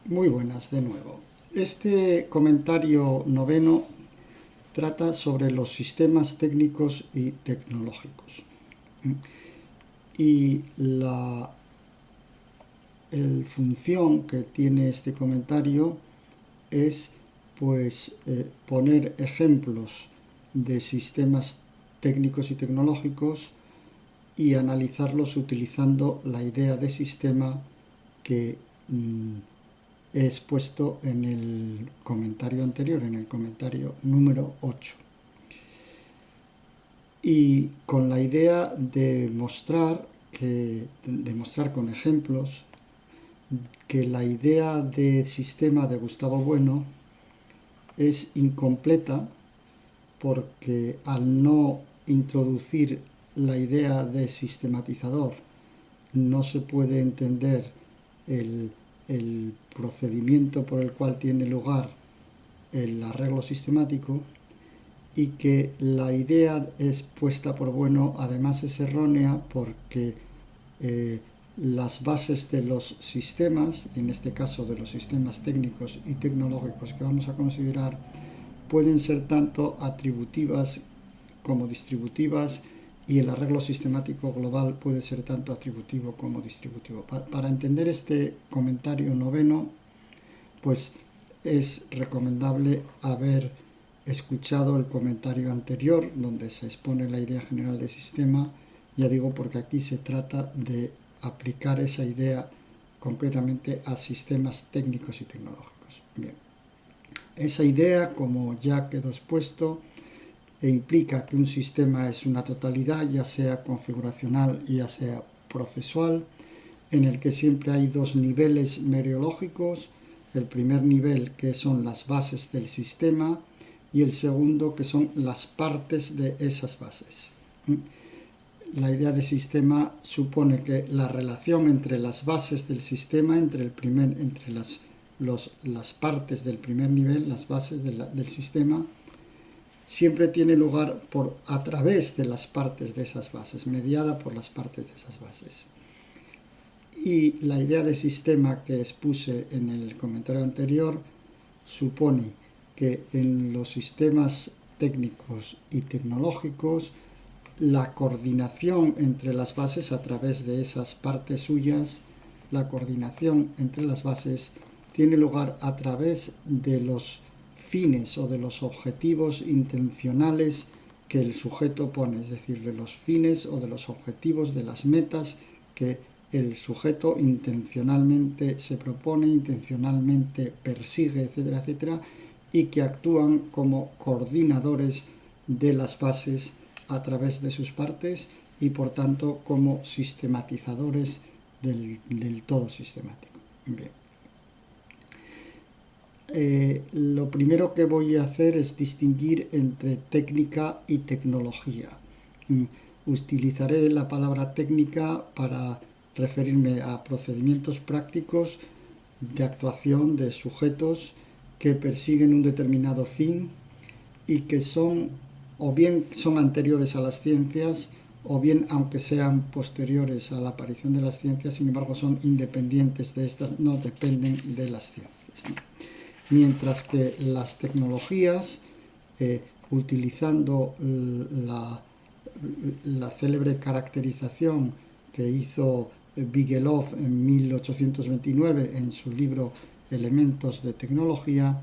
Muy buenas de nuevo. Este comentario noveno trata sobre los sistemas técnicos y tecnológicos. Y la función que tiene este comentario es poner ejemplos de sistemas técnicos y tecnológicos y analizarlos utilizando la idea de sistema que he expuesto en el comentario anterior, en el comentario número 8. Y con la idea de mostrar con ejemplos que la idea de sistema de Gustavo Bueno es incompleta porque al no introducir la idea de sistematizador no se puede entender el procedimiento por el cual tiene lugar el arreglo sistemático, y que la idea expuesta por Bueno además es errónea porque las bases de los sistemas, en este caso de los sistemas técnicos y tecnológicos que vamos a considerar, pueden ser tanto atributivas como distributivas, y el arreglo sistemático global puede ser tanto atributivo como distributivo. Para entender este comentario noveno, pues es recomendable haber escuchado el comentario anterior, donde se expone la idea general de sistema, ya digo porque aquí se trata de aplicar esa idea concretamente a sistemas técnicos y tecnológicos. Bien, esa idea, como ya quedó expuesto, implica que un sistema es una totalidad, ya sea configuracional, ya sea procesual, en el que siempre hay dos niveles mereológicos: el primer nivel, que son las bases del sistema, y el segundo, que son las partes de esas bases. La idea de sistema supone que la relación entre las bases del sistema, entre las partes del primer nivel, las bases del sistema, siempre tiene lugar a través de las partes de esas bases, mediada por las partes de esas bases. Y la idea de sistema que expuse en el comentario anterior supone que en los sistemas técnicos y tecnológicos la coordinación entre las bases a través de esas partes suyas, la coordinación entre las bases tiene lugar a través de los fines o de los objetivos intencionales que el sujeto pone, es decir, de los fines o de los objetivos, de las metas que el sujeto intencionalmente se propone, intencionalmente persigue, etcétera, etcétera, y que actúan como coordinadores de las bases a través de sus partes y por tanto como sistematizadores del todo sistemático. Bien. Lo primero que voy a hacer es distinguir entre técnica y tecnología. Utilizaré la palabra técnica para referirme a procedimientos prácticos de actuación de sujetos que persiguen un determinado fin y que o bien son anteriores a las ciencias, o bien, aunque sean posteriores a la aparición de las ciencias, sin embargo son independientes de estas, no dependen de las ciencias, ¿no? Mientras que las tecnologías, utilizando la célebre caracterización que hizo Bigelow en 1829 en su libro Elementos de Tecnología,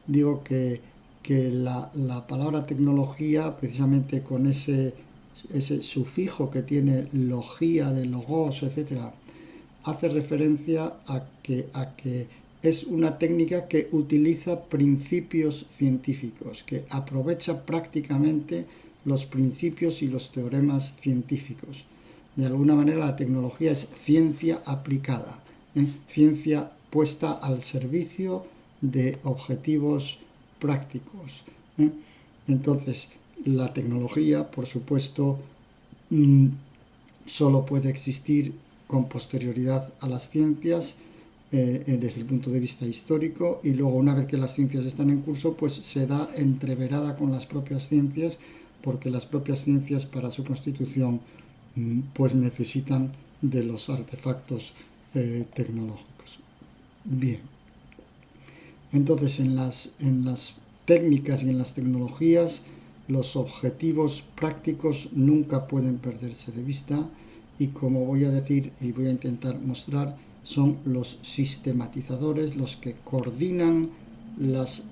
digo que la palabra tecnología, precisamente con ese sufijo que tiene logía, de logos, etc., hace referencia a que es una técnica que utiliza principios científicos, que aprovecha prácticamente los principios y los teoremas científicos. De alguna manera la tecnología es ciencia aplicada, ciencia puesta al servicio de objetivos prácticos. Entonces, la tecnología, por supuesto, solo puede existir con posterioridad a las ciencias, desde el punto de vista histórico, y luego, una vez que las ciencias están en curso, pues se da entreverada con las propias ciencias, porque las propias ciencias, para su constitución, pues necesitan de los artefactos tecnológicos. Bien, Entonces, en las técnicas y en las tecnologías, los objetivos prácticos nunca pueden perderse de vista y, como voy a decir y voy a intentar mostrar, son los sistematizadores los que coordinan las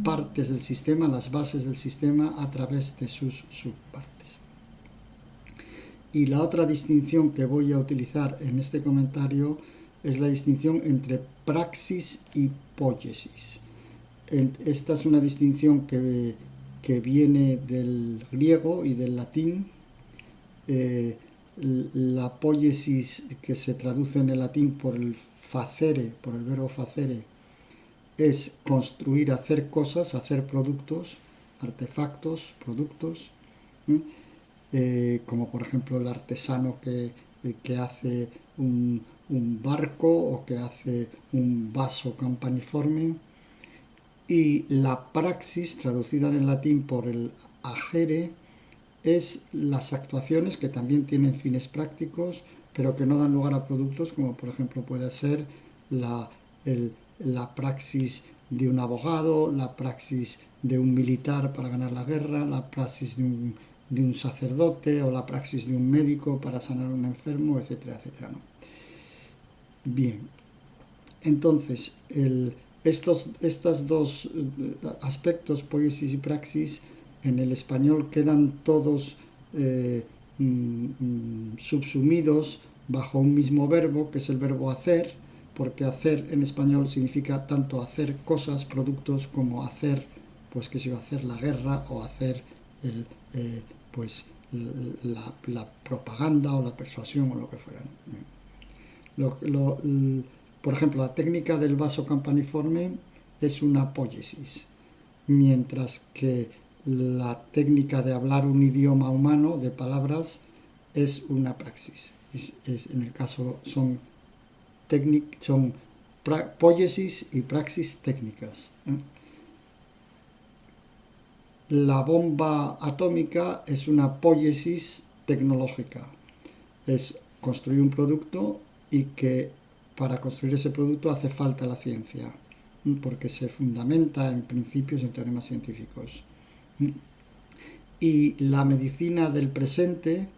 partes del sistema, las bases del sistema a través de sus subpartes. Y la otra distinción que voy a utilizar en este comentario es la distinción entre praxis y poiesis. Esta es una distinción que viene del griego y del latín. La poiesis, que se traduce en el latín por el facere, por el verbo facere, es construir, hacer cosas, hacer productos, artefactos, productos, como por ejemplo el artesano que hace un barco o que hace un vaso campaniforme. Y la praxis, traducida en el latín por el agere, es las actuaciones que también tienen fines prácticos, pero que no dan lugar a productos, como por ejemplo puede ser la praxis de un abogado, la praxis de un militar para ganar la guerra, la praxis de un sacerdote o la praxis de un médico para sanar a un enfermo, etcétera, etcétera, ¿no? Bien, entonces, estos dos aspectos, poiesis y praxis, en el español quedan todos subsumidos bajo un mismo verbo, que es el verbo hacer, porque hacer en español significa tanto hacer cosas, productos, como hacer, pues que se va a hacer la guerra o hacer la propaganda o la persuasión o lo que fuera, ¿no? Por ejemplo, la técnica del vaso campaniforme es una poiesis, mientras que la técnica de hablar un idioma humano de palabras es una praxis. En el caso son poiesis y praxis técnicas. La bomba atómica es una poiesis tecnológica. Es construir un producto y que para construir ese producto hace falta la ciencia, porque se fundamenta en principios y en teoremas científicos. Y la medicina del presente,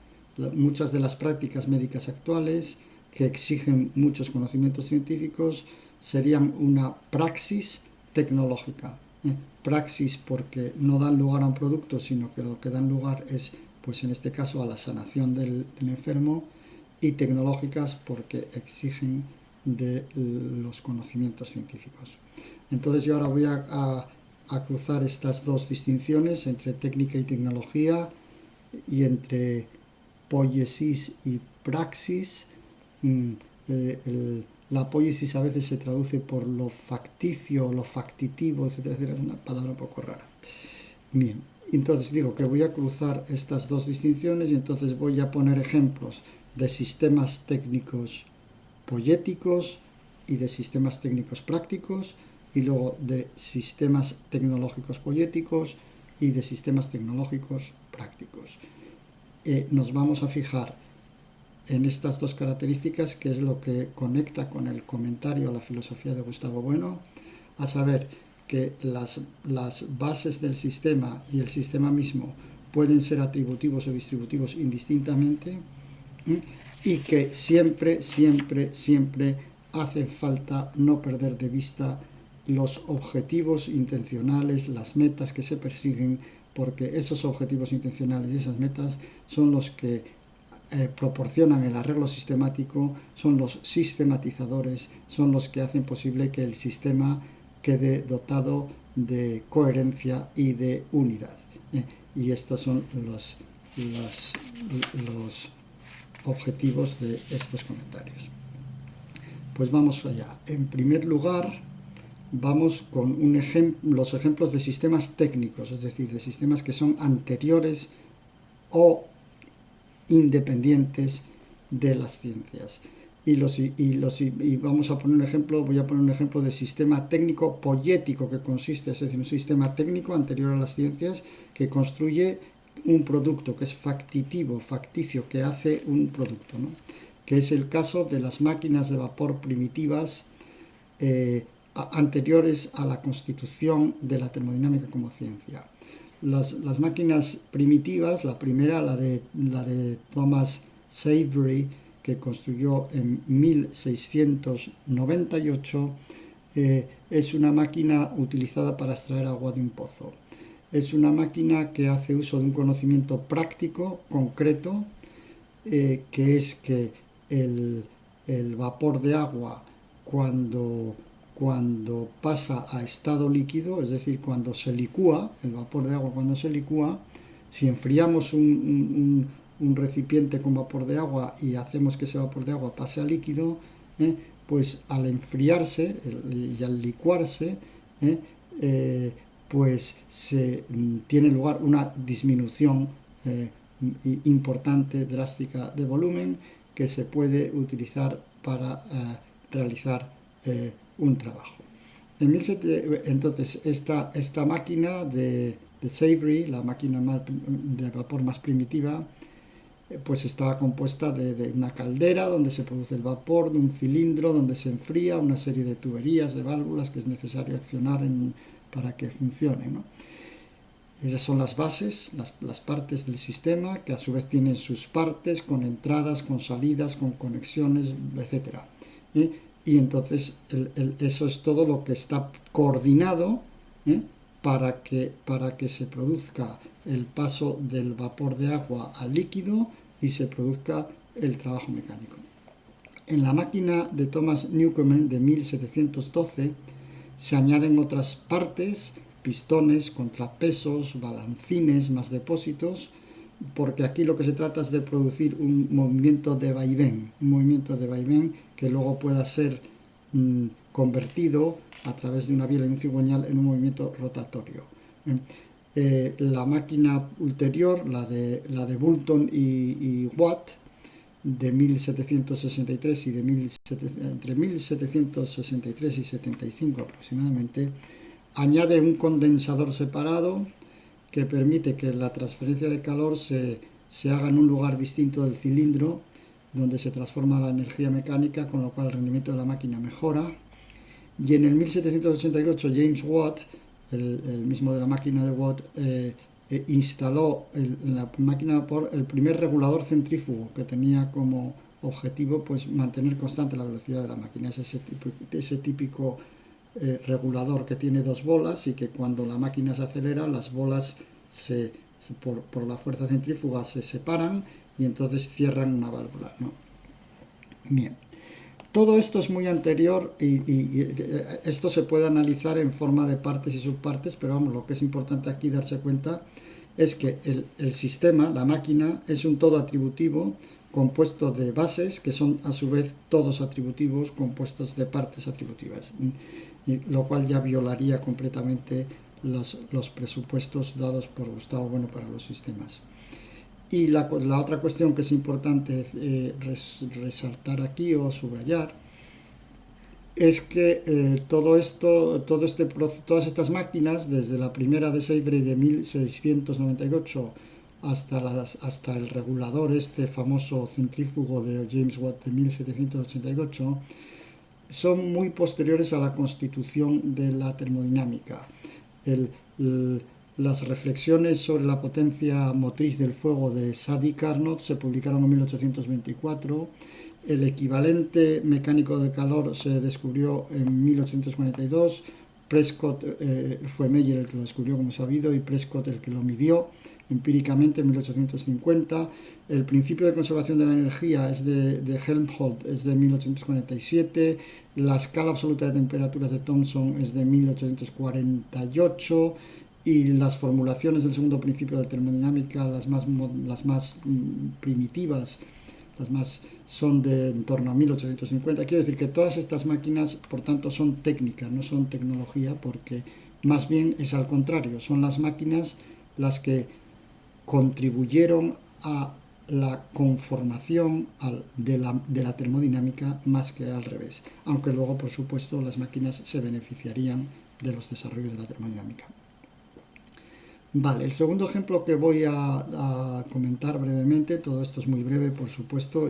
muchas de las prácticas médicas actuales que exigen muchos conocimientos científicos, serían una praxis tecnológica. Praxis porque no dan lugar a un producto, sino que lo que dan lugar es, pues en este caso, a la sanación del enfermo, y tecnológicas porque exigen de los conocimientos científicos. Entonces yo ahora voy a cruzar estas dos distinciones entre técnica y tecnología y entre poiesis y praxis. La poiesis a veces se traduce por lo facticio, lo factitivo, etcétera, etcétera, es una palabra un poco rara. Bien, entonces digo que voy a cruzar estas dos distinciones y entonces voy a poner ejemplos de sistemas técnicos poéticos y de sistemas técnicos prácticos, y luego de sistemas tecnológicos poéticos y de sistemas tecnológicos prácticos. Nos vamos a fijar en estas dos características, que es lo que conecta con el comentario a la filosofía de Gustavo Bueno, a saber que las bases del sistema y el sistema mismo pueden ser atributivos o distributivos indistintamente, y que siempre, siempre, siempre hace falta no perder de vista los objetivos intencionales, las metas que se persiguen, porque esos objetivos intencionales y esas metas son los que proporcionan el arreglo sistemático, son los sistematizadores, son los que hacen posible que el sistema quede dotado de coherencia y de unidad. Y estos son los objetivos de estos comentarios. Pues vamos allá. En primer lugar, vamos con los ejemplos de sistemas técnicos, es decir, de sistemas que son anteriores o independientes de las ciencias. Y vamos a poner un ejemplo, voy a poner un ejemplo de sistema técnico poético, que consiste, es decir, un sistema técnico anterior a las ciencias que construye un producto, que es factitivo, facticio, que hace un producto, ¿no? Que es el caso de las máquinas de vapor primitivas anteriores a la constitución de la termodinámica como ciencia. Las máquinas primitivas, la primera, la de Thomas Savery, que construyó en 1698, es una máquina utilizada para extraer agua de un pozo. Es una máquina que hace uso de un conocimiento práctico, concreto, que es que el vapor de agua cuando pasa a estado líquido, es decir, cuando se licúa, el vapor de agua cuando se licúa, si enfriamos un recipiente con vapor de agua y hacemos que ese vapor de agua pase a líquido, pues al enfriarse y al licuarse, pues tiene lugar una disminución importante, drástica de volumen que se puede utilizar para realizar un trabajo. Entonces, esta máquina de Savery, la máquina de vapor más primitiva, pues estaba compuesta de una caldera donde se produce el vapor, de un cilindro donde se enfría, una serie de tuberías, de válvulas que es necesario accionar para que funcione, ¿no? Esas son las bases, las partes del sistema, que a su vez tienen sus partes con entradas, con salidas, con conexiones, etc. Y entonces eso es todo lo que está coordinado para que se produzca el paso del vapor de agua al líquido y se produzca el trabajo mecánico. En la máquina de Thomas Newcomen de 1712 se añaden otras partes, pistones, contrapesos, balancines, más depósitos, porque aquí lo que se trata es de producir un movimiento de vaivén, que luego pueda ser convertido a través de una biela y un cigüeñal en un movimiento rotatorio. La máquina ulterior, la de Boulton y Watt, de 1763 y entre 1763 y 75 aproximadamente, añade un condensador separado que permite que la transferencia de calor se haga en un lugar distinto del cilindro, donde se transforma la energía mecánica, con lo cual el rendimiento de la máquina mejora. Y en el 1788 James Watt, el mismo de la máquina de Watt, instaló en la máquina el primer regulador centrífugo, que tenía como objetivo pues mantener constante la velocidad de la máquina. Es ese típico regulador que tiene dos bolas y que cuando la máquina se acelera, las bolas por la fuerza centrífuga se separan y entonces cierran una válvula, ¿no? Bien. Todo esto es muy anterior y esto se puede analizar en forma de partes y subpartes, pero vamos, lo que es importante aquí darse cuenta es que el sistema, la máquina, es un todo atributivo compuesto de bases que son a su vez todos atributivos compuestos de partes atributivas, lo cual ya violaría completamente los presupuestos dados por Gustavo Bueno para los sistemas. Y la otra cuestión que es importante resaltar aquí o subrayar es que todas estas máquinas, desde la primera de Savery de 1698 hasta el regulador famoso centrífugo de James Watt de 1788, son muy posteriores a la constitución de la termodinámica. Las reflexiones sobre la potencia motriz del fuego de Sadi Carnot se publicaron en 1824. El equivalente mecánico del calor se descubrió en 1842. Prescott, fue Meyer el que lo descubrió, como sabido, y Prescott el que lo midió empíricamente en 1850. El principio de conservación de la energía es de Helmholtz, es de 1847. La escala absoluta de temperaturas de Thomson es de 1848. Y las formulaciones del segundo principio de termodinámica, las más primitivas, son de en torno a 1850. Quiere decir que todas estas máquinas, por tanto, son técnicas, no son tecnología, porque más bien es al contrario, son las máquinas las que contribuyeron a la conformación de la termodinámica más que al revés, aunque luego, por supuesto, las máquinas se beneficiarían de los desarrollos de la termodinámica. Vale, el segundo ejemplo que voy a comentar brevemente, todo esto es muy breve por supuesto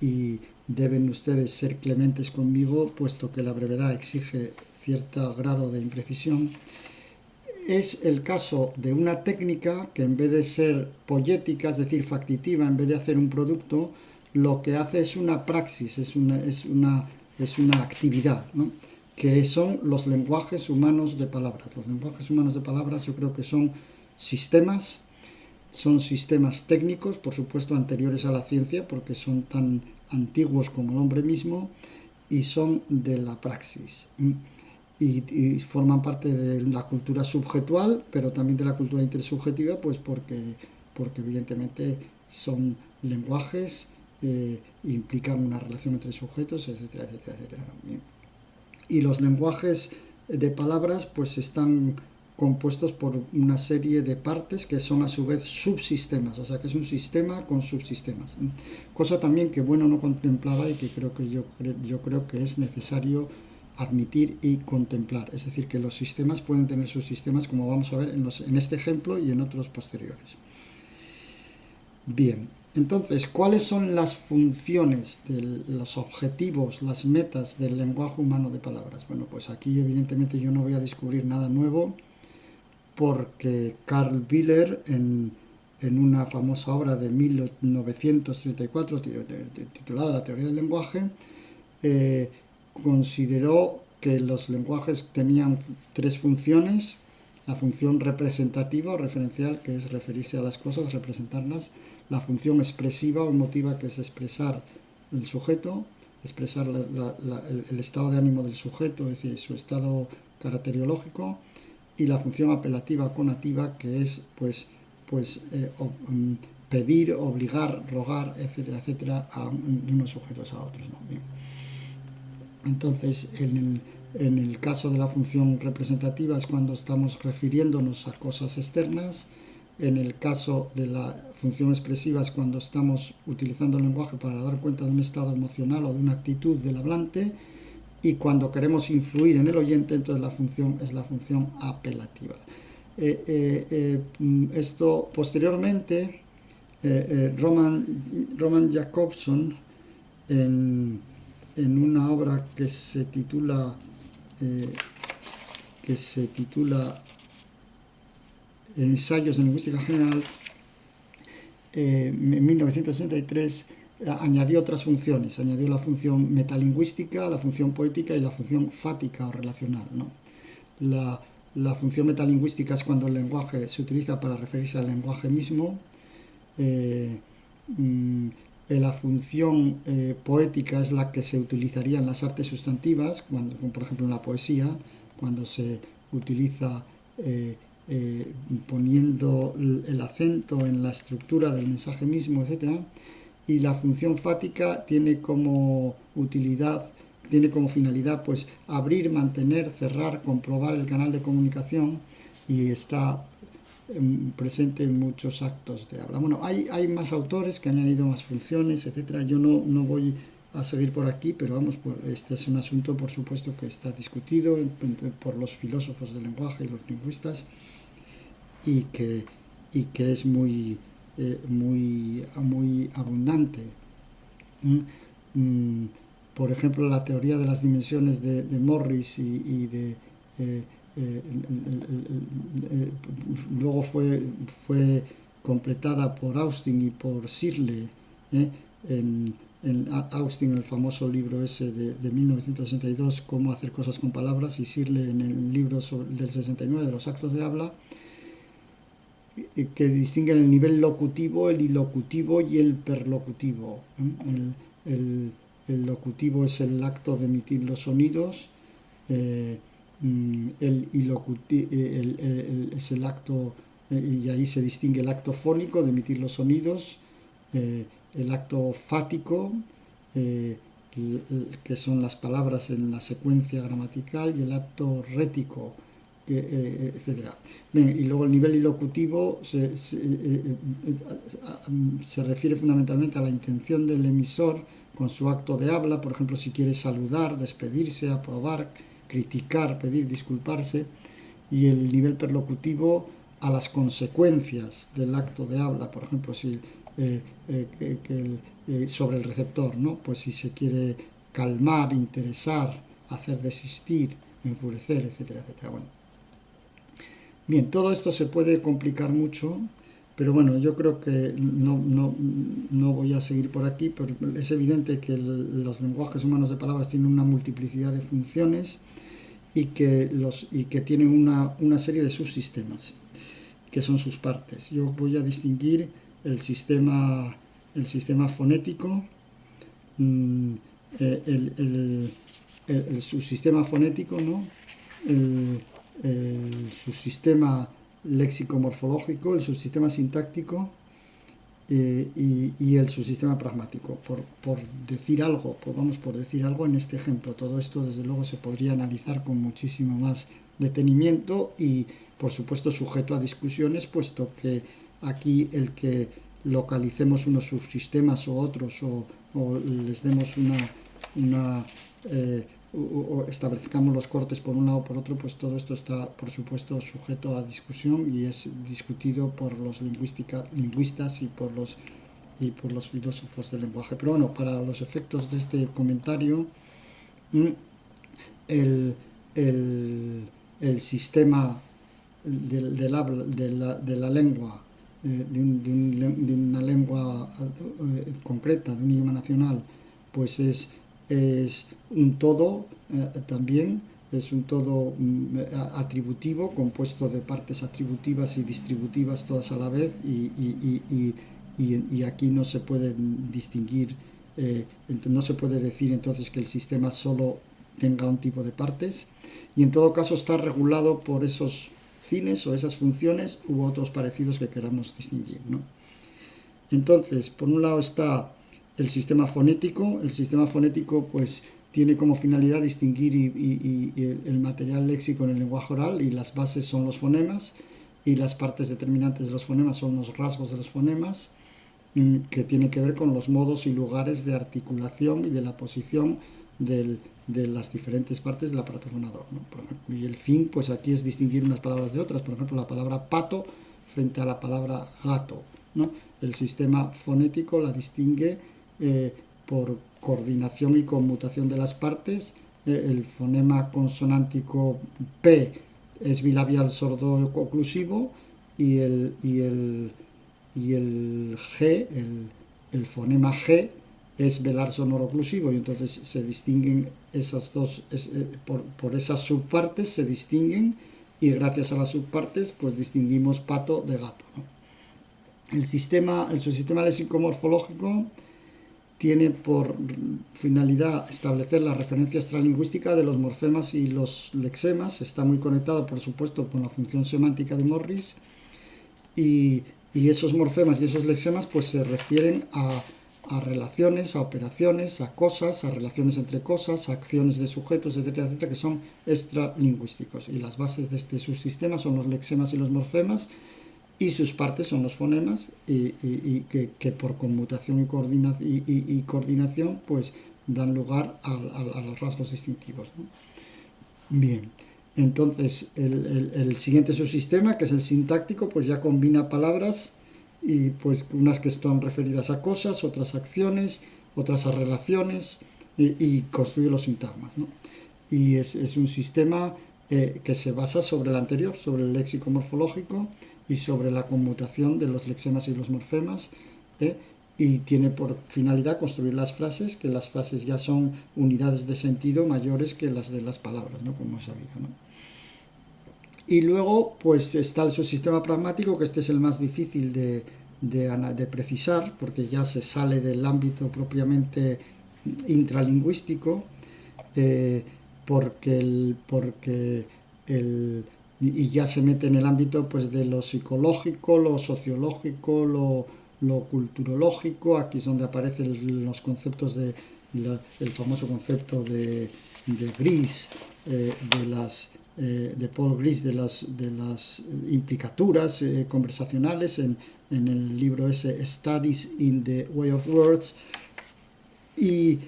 y deben ustedes ser clementes conmigo, puesto que la brevedad exige cierto grado de imprecisión. Es el caso de una técnica que en vez de ser poética, es decir, factitiva, en vez de hacer un producto, lo que hace es una praxis, es una actividad, ¿no? Que son los lenguajes humanos de palabras. Los lenguajes humanos de palabras yo creo que son sistemas técnicos, por supuesto anteriores a la ciencia, porque son tan antiguos como el hombre mismo, y son de la praxis. Y forman parte de la cultura subjetual, pero también de la cultura intersubjetiva, pues porque evidentemente son lenguajes, implican una relación entre sujetos, etcétera, etcétera, etcétera. Y los lenguajes de palabras pues están compuestos por una serie de partes que son a su vez subsistemas, o sea que es un sistema con subsistemas. Cosa también que Bueno no contemplaba y que yo creo que es necesario admitir y contemplar. Es decir, que los sistemas pueden tener subsistemas, como vamos a ver en este ejemplo y en otros posteriores. Bien, entonces, ¿cuáles son las funciones, los objetivos, las metas del lenguaje humano de palabras? Bueno, pues aquí evidentemente yo no voy a descubrir nada nuevo, porque Carl Wheeler, en una famosa obra de 1934 titulada La teoría del lenguaje, consideró que los lenguajes tenían tres funciones: la función representativa o referencial, que es referirse a las cosas, representarlas; la función expresiva o emotiva, que es expresar el sujeto, expresar el estado de ánimo del sujeto, es decir, su estado caracteriológico; y la función apelativa o conativa, que es pedir, obligar, rogar, etcétera, etcétera, de unos sujetos a otros, ¿no? Bien. Entonces, en el caso de la función representativa es cuando estamos refiriéndonos a cosas externas. En el caso de la función expresiva es cuando estamos utilizando el lenguaje para dar cuenta de un estado emocional o de una actitud del hablante. Y cuando queremos influir en el oyente, entonces la función es la función apelativa. Esto posteriormente, Roman Jakobson, en una obra que se titula Ensayos de Lingüística General, en 1963, añadió otras funciones. Añadió la función metalingüística, la función poética y la función fática o relacional, ¿no? La función metalingüística es cuando el lenguaje se utiliza para referirse al lenguaje mismo. La función poética es la que se utilizaría en las artes sustantivas, como por ejemplo en la poesía, cuando se utiliza poniendo el acento en la estructura del mensaje mismo, etc. Y la función fática tiene como finalidad pues abrir, mantener, cerrar, comprobar el canal de comunicación, y está presente en muchos actos de habla. Bueno, hay más autores que han añadido más funciones, etcétera. Yo no voy a seguir por aquí, pero vamos, este es un asunto, por supuesto, que está discutido por los filósofos del lenguaje y los lingüistas, y que es muy abundante. Por ejemplo, la teoría de las dimensiones de Morris luego fue completada por Austin y por Searle, en Austin, el famoso libro ese de 1962, Cómo hacer cosas con palabras, y Searle en el libro del 69 de los actos de habla, que distinguen el nivel locutivo, el ilocutivo y el perlocutivo. El locutivo es el acto de emitir los sonidos, es el acto, y ahí se distingue el acto fónico de emitir los sonidos, el acto fático, que son las palabras en la secuencia gramatical, y el acto rético, etcétera. Bien, y luego el nivel ilocutivo se refiere fundamentalmente a la intención del emisor con su acto de habla, por ejemplo, si quiere saludar, despedirse, aprobar, criticar, pedir, disculparse; y el nivel perlocutivo a las consecuencias del acto de habla, por ejemplo, si sobre el receptor, ¿no? Pues si se quiere calmar, interesar, hacer desistir, enfurecer, etcétera, etcétera. Bueno. Bien, todo esto se puede complicar mucho, pero bueno, yo creo que no voy a seguir por aquí, pero es evidente que los lenguajes humanos de palabras tienen una multiplicidad de funciones y que tienen una serie de subsistemas, que son sus partes. Yo voy a distinguir el sistema fonético, el subsistema fonético, ¿no? El subsistema léxico-morfológico, el subsistema sintáctico y el subsistema pragmático. Por decir algo, por decir algo en este ejemplo. Todo esto, desde luego, se podría analizar con muchísimo más detenimiento y, por supuesto, sujeto a discusiones, puesto que aquí el que localicemos unos subsistemas o otros o les demos o establezcamos los cortes por un lado o por otro, pues todo esto está, por supuesto, sujeto a discusión y es discutido por los lingüistas y por los filósofos del lenguaje. Pero bueno, para los efectos de este comentario, el sistema de la lengua, de una lengua concreta, de un idioma nacional, pues es un todo también, es un todo atributivo, compuesto de partes atributivas y distributivas todas a la vez, y aquí no se puede distinguir, no se puede decir entonces que el sistema solo tenga un tipo de partes, y en todo caso está regulado por esos fines o esas funciones u otros parecidos que queramos distinguir, ¿no? Entonces, por un lado está el sistema fonético. El sistema fonético pues tiene como finalidad distinguir el material léxico en el lenguaje oral, y las bases son los fonemas y las partes determinantes de los fonemas son los rasgos de los fonemas, que tienen que ver con los modos y lugares de articulación y de la posición de las diferentes partes del aparato fonador, ¿no? Por ejemplo, y el fin, pues aquí es distinguir unas palabras de otras. Por ejemplo, la palabra pato frente a la palabra gato, ¿no? El sistema fonético la distingue por coordinación y conmutación de las partes. El fonema consonántico P es bilabial sordo oclusivo y el G, el fonema G, es velar sonoro oclusivo, y entonces se distinguen esas dos, por esas subpartes se distinguen, y gracias a las subpartes pues distinguimos pato de gato, ¿no? El subsistema léxico-morfológico tiene por finalidad establecer la referencia extralingüística de los morfemas y los lexemas. Está muy conectado, por supuesto, con la función semántica de Morris, y esos morfemas y esos lexemas pues se refieren a relaciones, a operaciones, a cosas, a relaciones entre cosas, a acciones de sujetos, etcétera, etcétera, que son extralingüísticos. Y las bases de este subsistema son los lexemas y los morfemas, y sus partes son los fonemas, y que por conmutación y coordinación pues dan lugar a los rasgos distintivos, ¿no? Bien, entonces el siguiente subsistema, que es el sintáctico, pues ya combina palabras, y pues unas que están referidas a cosas, otras a acciones, otras a relaciones, y construye los sintagmas, ¿no? Y es un sistema que se basa sobre el anterior, sobre el léxico morfológico y sobre la conmutación de los lexemas y los morfemas, y tiene por finalidad construir las frases, que las frases ya son unidades de sentido mayores que las de las palabras, ¿no? Como es sabido, ¿no? Y luego pues está el subsistema pragmático, que este es el más difícil de precisar, porque ya se sale del ámbito propiamente intralingüístico, y ya se mete en el ámbito pues de lo psicológico, lo sociológico, lo culturológico. Aquí es donde aparecen los conceptos el famoso concepto de Gris, de Paul Gris, de las implicaturas conversacionales, en el libro ese Studies in the Way of Words, y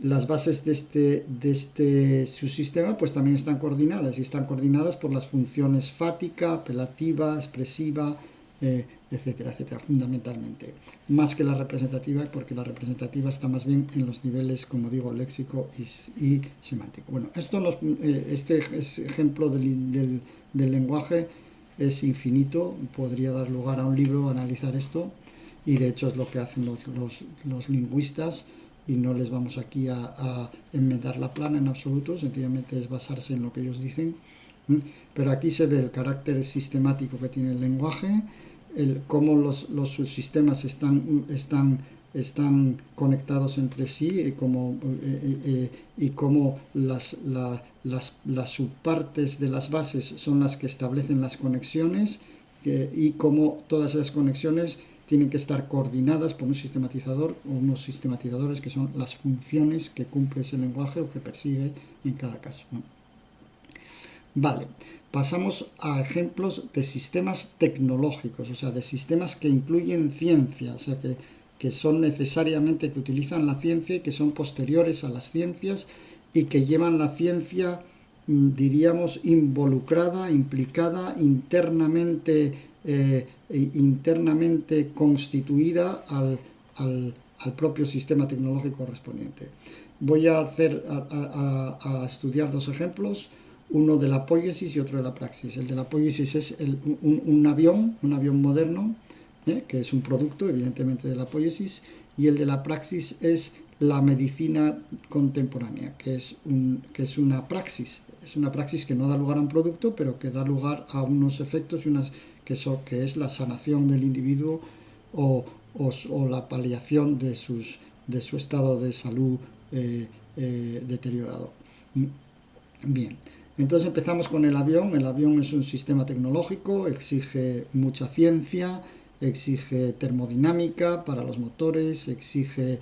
las bases de este subsistema pues también están coordinadas, y están coordinadas por las funciones fática, apelativa, expresiva, etcétera, etcétera, fundamentalmente. Más que la representativa, porque la representativa está más bien en los niveles, como digo, léxico y semántico. Bueno, este ejemplo del lenguaje es infinito, podría dar lugar a un libro a analizar esto, y de hecho es lo que hacen los lingüistas, y no les vamos aquí a enmendar la plana en absoluto, sencillamente es basarse en lo que ellos dicen. Pero aquí se ve el carácter sistemático que tiene el lenguaje, cómo los subsistemas están conectados entre sí, y cómo las subpartes de las bases son las que establecen las conexiones, y cómo todas esas conexiones tienen que estar coordinadas por un sistematizador o unos sistematizadores que son las funciones que cumple ese lenguaje o que persigue en cada caso, ¿no? Vale, pasamos a ejemplos de sistemas tecnológicos, o sea, de sistemas que incluyen ciencia, o sea, que son necesariamente, que utilizan la ciencia y que son posteriores a las ciencias y que llevan la ciencia, diríamos, involucrada, implicada, internamente constituida al propio sistema tecnológico correspondiente. Voy a estudiar dos ejemplos, uno de la poiesis y otro de la praxis. El de la poiesis es un avión moderno, que es un producto evidentemente de la poiesis, y el de la praxis es la medicina contemporánea, que es una praxis que no da lugar a un producto, pero que da lugar a unos efectos que es la sanación del individuo o la paliación de su estado de salud deteriorado. Bien, entonces empezamos con el avión. El avión es un sistema tecnológico, exige mucha ciencia, exige termodinámica para los motores, exige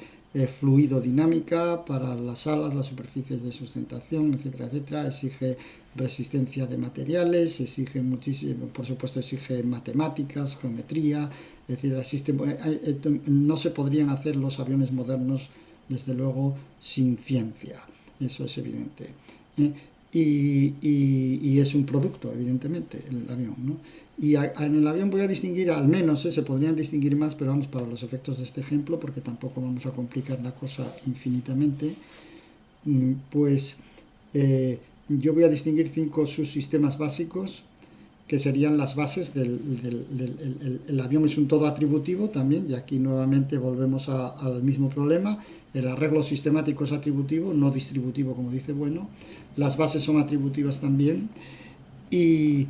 fluidodinámica para las alas, las superficies de sustentación, etcétera, etcétera, exige resistencia de materiales, exige muchísimo, por supuesto exige matemáticas, geometría, etcétera. No se podrían hacer los aviones modernos, desde luego, sin ciencia, eso es evidente. Y es un producto, evidentemente, el avión, ¿no? Y en el avión voy a distinguir, al menos, se podrían distinguir más, pero vamos, para los efectos de este ejemplo, porque tampoco vamos a complicar la cosa infinitamente, pues yo voy a distinguir 5 subsistemas básicos, que serían las bases el avión es un todo atributivo también, y aquí nuevamente volvemos al mismo problema. El arreglo sistemático es atributivo, no distributivo, como dice Bueno. Las bases son atributivas también, y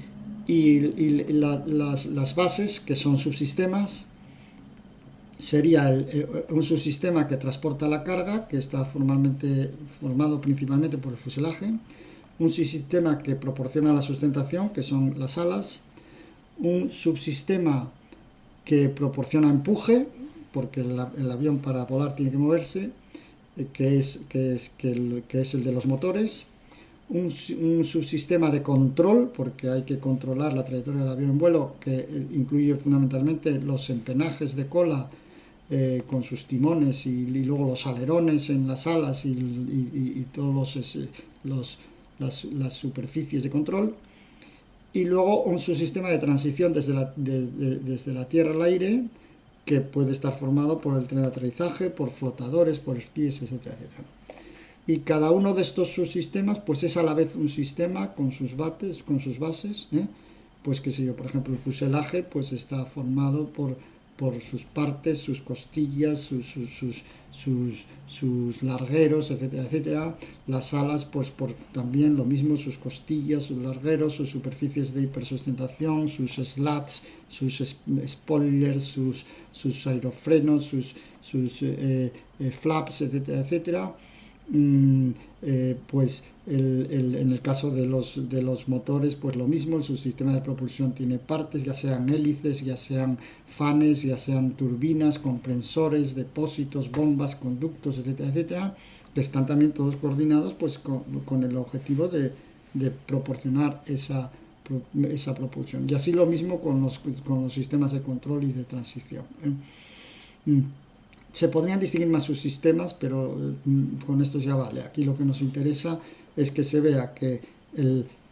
las bases, que son subsistemas, sería un subsistema que transporta la carga, que está formado principalmente por el fuselaje, un subsistema que proporciona la sustentación, que son las alas, un subsistema que proporciona empuje, porque el avión para volar tiene que moverse, que es el de los motores, un subsistema de control, porque hay que controlar la trayectoria del avión en vuelo, que incluye fundamentalmente los empenajes de cola con sus timones, y luego los alerones en las alas y todos las superficies de control, y luego un subsistema de transición desde la tierra al aire, que puede estar formado por el tren de aterrizaje, por flotadores, por esquíes, etcétera, etcétera. Y cada uno de estos subsistemas pues es a la vez un sistema con sus bases, pues qué sé yo, por ejemplo, el fuselaje pues está formado por sus partes, sus costillas, sus largueros, etcétera, etcétera. Las alas, pues también lo mismo, sus costillas, sus largueros, sus superficies de hipersustentación, sus slats, sus spoilers, sus aerofrenos, sus flaps, etcétera, etcétera. Pues en el caso de los motores, pues lo mismo, su sistema de propulsión tiene partes, ya sean hélices, ya sean fanes, ya sean turbinas, compresores, depósitos, bombas, conductos, etcétera, etcétera, que están también todos coordinados pues con el objetivo de proporcionar esa propulsión. Y así lo mismo con los sistemas de control y de transición. Se podrían distinguir más sus sistemas, pero con esto ya vale. Aquí lo que nos interesa es que se vea que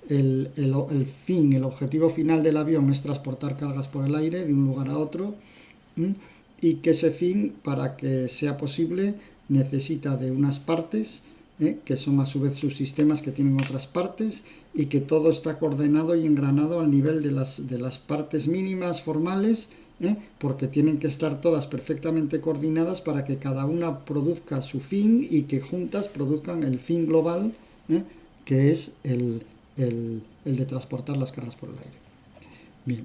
el fin, el objetivo final del avión es transportar cargas por el aire de un lugar a otro, y que ese fin, para que sea posible, necesita de unas partes, que son a su vez subsistemas que tienen otras partes, y que todo está coordenado y engranado al nivel de las partes mínimas formales, porque tienen que estar todas perfectamente coordinadas para que cada una produzca su fin y que juntas produzcan el fin global, que es el de transportar las cargas por el aire. Bien.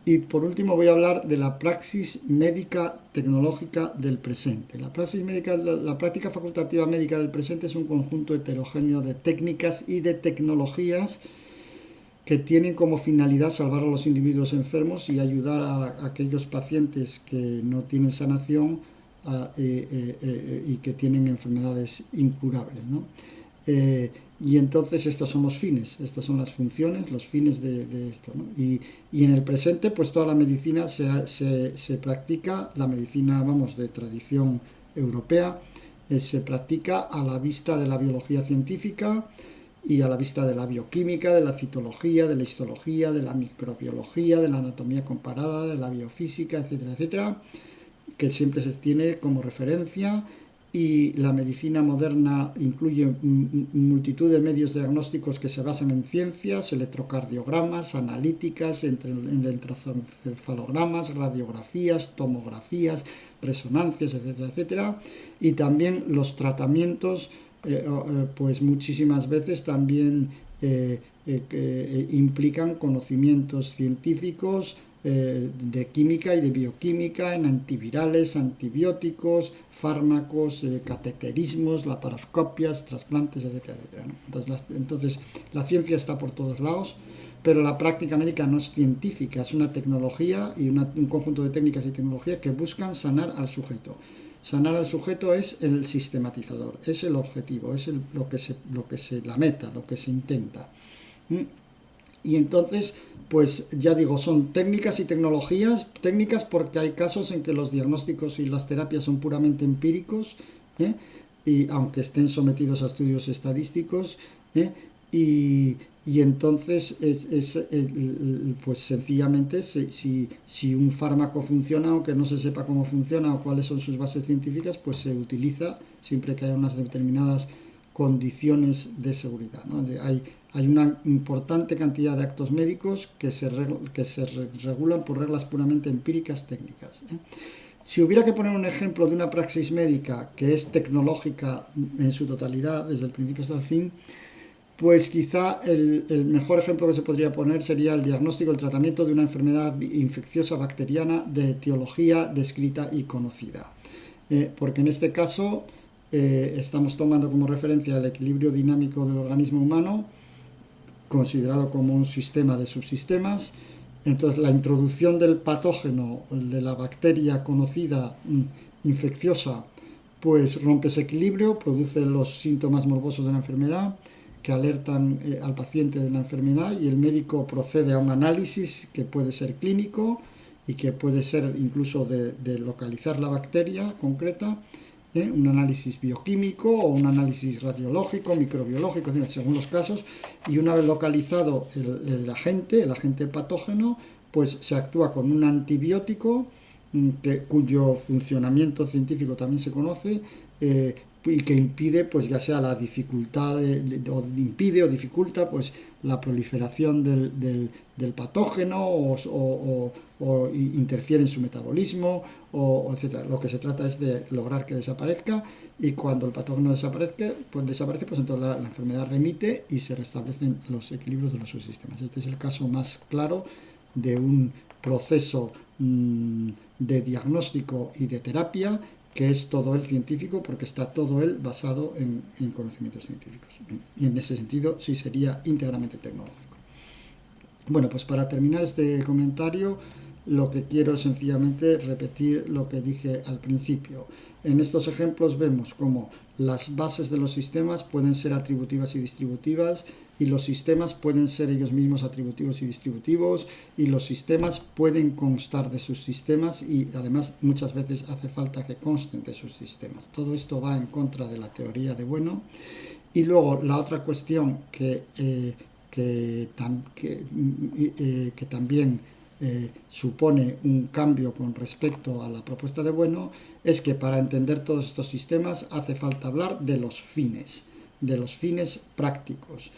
Y por último voy a hablar de la praxis médica tecnológica del presente. La práctica facultativa médica del presente es un conjunto heterogéneo de técnicas y de tecnologías que tienen como finalidad salvar a los individuos enfermos y ayudar a aquellos pacientes que no tienen sanación y que tienen enfermedades incurables, ¿no? Y entonces estos son los fines, estas son las funciones, los fines de esto, ¿no? Y en el presente, pues toda la medicina se practica, la medicina, vamos, de tradición europea, se practica a la vista de la biología científica y a la vista de la bioquímica, de la citología, de la histología, de la microbiología, de la anatomía comparada, de la biofísica, etcétera, etcétera, que siempre se tiene como referencia. Y la medicina moderna incluye multitud de medios diagnósticos que se basan en ciencias, electrocardiogramas, analíticas, electroencefalogramas, radiografías, tomografías, resonancias, etcétera, etcétera. Y también los tratamientos, pues muchísimas veces también implican conocimientos científicos de química y de bioquímica, en antivirales, antibióticos, fármacos, cateterismos, laparoscopias, trasplantes, etcétera, etcétera, ¿no? Entonces la ciencia está por todos lados, pero la práctica médica no es científica, es una tecnología y un conjunto de técnicas y tecnologías que buscan sanar al sujeto. Sanar al sujeto es el sistematizador, es el objetivo, es la meta, lo que se intenta. Y entonces, pues ya digo, son técnicas y tecnologías, técnicas porque hay casos en que los diagnósticos y las terapias son puramente empíricos, y aunque estén sometidos a estudios estadísticos, y entonces pues sencillamente si un fármaco funciona, aunque no se sepa cómo funciona o cuáles son sus bases científicas, pues se utiliza siempre que haya unas determinadas condiciones de seguridad, ¿no? Hay una importante cantidad de actos médicos que se regulan por reglas puramente empíricas técnicas. Si hubiera que poner un ejemplo de una praxis médica que es tecnológica en su totalidad, desde el principio hasta el fin, pues quizá el mejor ejemplo que se podría poner sería el diagnóstico y el tratamiento de una enfermedad infecciosa bacteriana de etiología descrita y conocida. Porque en este caso estamos tomando como referencia el equilibrio dinámico del organismo humano, considerado como un sistema de subsistemas. Entonces la introducción del patógeno, de la bacteria conocida infecciosa, pues rompe ese equilibrio, produce los síntomas morbosos de la enfermedad que alertan al paciente de la enfermedad, y el médico procede a un análisis que puede ser clínico y que puede ser incluso de localizar la bacteria concreta, un análisis bioquímico o un análisis radiológico, microbiológico, según los casos, y una vez localizado el agente patógeno, pues se actúa con un antibiótico cuyo funcionamiento científico también se conoce, y que impide, pues ya sea la dificultad impide o dificulta pues la proliferación del patógeno o interfiere en su metabolismo, etcétera. Lo que se trata es de lograr que desaparezca, y cuando el patógeno desaparece, pues entonces la enfermedad remite y se restablecen los equilibrios de los subsistemas. Este es el caso más claro de un proceso de diagnóstico y de terapia que es todo él científico, porque está todo él basado en conocimientos científicos. Y en ese sentido sí sería íntegramente tecnológico. Bueno, pues para terminar este comentario, lo que quiero es sencillamente repetir lo que dije al principio. En estos ejemplos vemos cómo las bases de los sistemas pueden ser atributivas y distributivas, y los sistemas pueden ser ellos mismos atributivos y distributivos, y los sistemas pueden constar de sus sistemas, y además muchas veces hace falta que consten de sus sistemas. Todo esto va en contra de la teoría de Bueno. Y luego la otra cuestión que que también supone un cambio con respecto a la propuesta de Bueno, es que para entender todos estos sistemas hace falta hablar de los fines prácticos,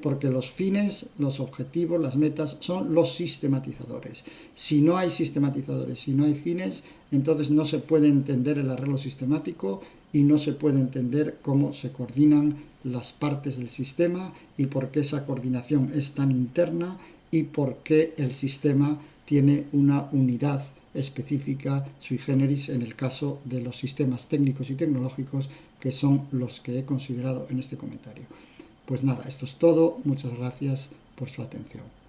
porque los fines, los objetivos, las metas son los sistematizadores. Si no hay sistematizadores, si no hay fines, entonces no se puede entender el arreglo sistemático y no se puede entender cómo se coordinan las partes del sistema y por qué esa coordinación es tan interna y por qué el sistema tiene una unidad específica sui generis en el caso de los sistemas técnicos y tecnológicos, que son los que he considerado en este comentario. Pues nada, esto es todo. Muchas gracias por su atención.